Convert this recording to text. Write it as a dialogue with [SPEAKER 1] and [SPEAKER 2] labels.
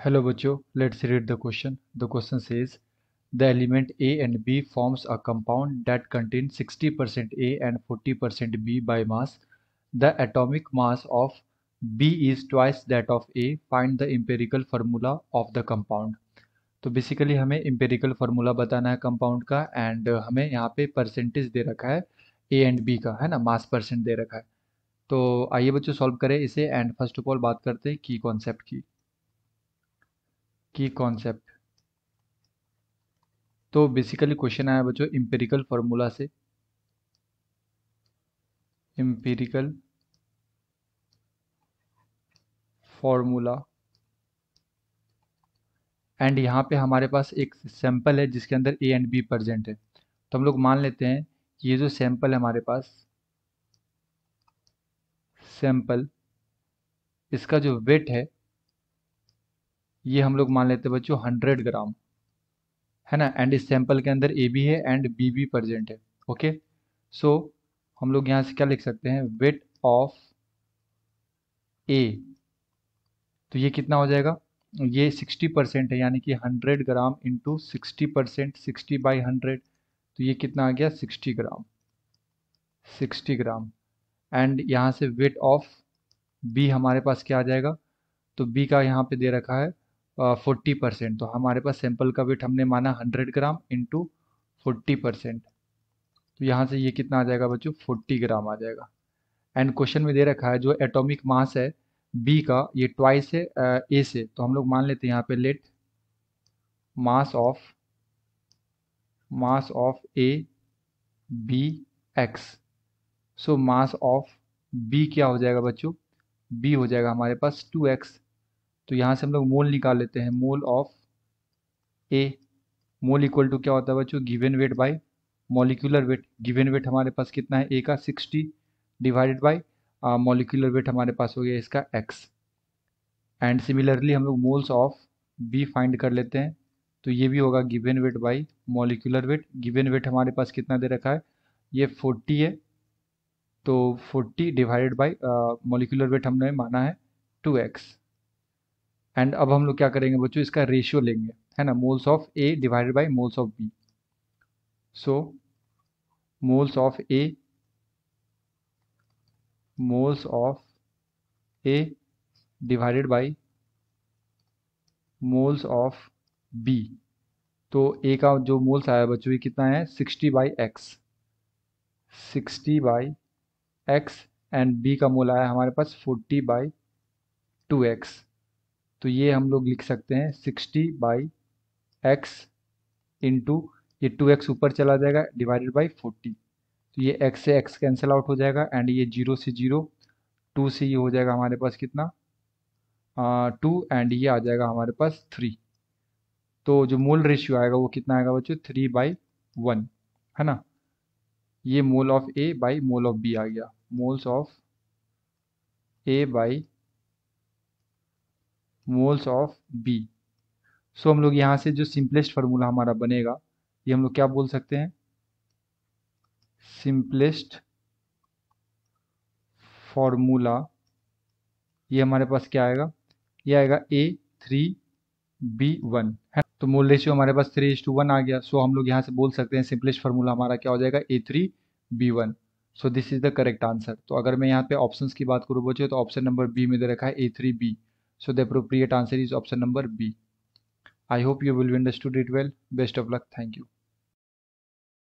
[SPEAKER 1] Hello बच्चों, let's read the question. The question says the element A and B forms a compound that contains 60% A and 40% B by mass. The atomic mass of B is twice that of A. Find the empirical formula of the compound. तो basically हमें empirical formula बताना है compound का and हमें यहाँ पे percentage दे रखा है A एंड B का, है ना, मास परसेंट दे रखा है। तो आइए बच्चों सॉल्व करें इसे एंड फर्स्ट ऑफ ऑल बात करते हैं की कॉन्सेप्ट की कॉन्सेप्ट। तो बेसिकली क्वेश्चन आया बच्चों इम्पेरिकल फार्मूला से, इम्पेरिकल फार्मूला एंड यहाँ पे हमारे पास एक सैंपल है जिसके अंदर ए एंड बी प्रेजेंट है। तो हम लोग मान लेते हैं कि ये जो सैंपल है हमारे पास, सैंपल इसका जो वेट है ये हम लोग मान लेते हैं बच्चों 100 ग्राम, है ना। एंड इस सैंपल के अंदर ए भी है एंड बी भी प्रेजेंट है। ओके, सो हम लोग यहाँ से क्या लिख सकते हैं, वेट ऑफ ए, तो ये कितना हो जाएगा, ये 60% है यानी कि 100 ग्राम इंटू 60%, 60/100, तो ये कितना आ गया 60 ग्राम, 60 ग्राम। एंड यहाँ से वेट ऑफ बी हमारे पास क्या आ जाएगा, तो बी का यहाँ पे दे रखा है 40%, तो हमारे पास सैंपल का वेट हमने माना 100 ग्राम इंटू 40%, तो यहाँ से ये कितना आ जाएगा बच्चों 40 ग्राम आ जाएगा। एंड क्वेश्चन में दे रखा है जो एटॉमिक मास है बी का ये ट्वाइस है ए से, तो हम लोग मान लेते हैं यहाँ पे let mass of A B X. So mass of B क्या हो जाएगा बच्चों, बी हो जाएगा हमारे पास 2x। तो यहाँ से हम लोग मोल निकाल लेते हैं, mole of A, mole equal to क्या होता है बच्चों, given weight by molecular weight. Given weight हमारे पास कितना है ए का 60 डिवाइडेड बाय मॉलिक्यूलर वेट हमारे पास हो गया इसका x। एंड सिमिलरली हम लोग मोल्स ऑफ बी फाइंड कर लेते हैं, तो ये भी होगा given weight by molecular weight. Given weight हमारे पास कितना दे रखा है, ये 40 है, तो 40 डिवाइडेड बाय मॉलिक्यूलर वेट हमने माना है 2x। एंड अब हम लोग क्या करेंगे बच्चों, इसका रेशियो लेंगे, है ना, moles of A divided by moles of B. So moles of A divided by moles of B. तो ए का जो मोल्स आया बच्चों ये कितना है 60/x, 60/x, एंड बी का मोल आया हमारे पास 40/2x। तो ये हम लोग लिख सकते हैं 60/x इंटू ये 2x ऊपर चला जाएगा डिवाइडेड बाई 40, तो ये x से x कैंसिल आउट हो जाएगा एंड ये 0 से 0, 2 से ये हो जाएगा हमारे पास कितना 2 एंड ये आ जाएगा हमारे पास 3। तो जो मोल रेशियो आएगा वो कितना आएगा बच्चों 3/1, है ना। ये mole of A by mole of B आ गया, moles of A by moles of B. So हम लोग यहाँ से जो सिंपलेस्ट फार्मूला हमारा बनेगा ये हम लोग क्या बोल सकते हैं, सिंपलेस्ट फार्मूला, ये हमारे पास क्या आएगा, ये आएगा A3B1, है। तो मोल रेशियो हमारे पास 3:1 आ गया। सो हम लोग यहाँ से बोल सकते हैं सिंपलेस्ट फार्मूला हमारा क्या हो जाएगा A3B1। So this is the correct answer. तो अगर मैं यहाँ पे ऑप्शंस की बात करूँ बच्चों तो ऑप्शन नंबर बी में दे रखा है A3B। So the appropriate answer is option number B. I hope you will understood it well. Best of luck, thank you.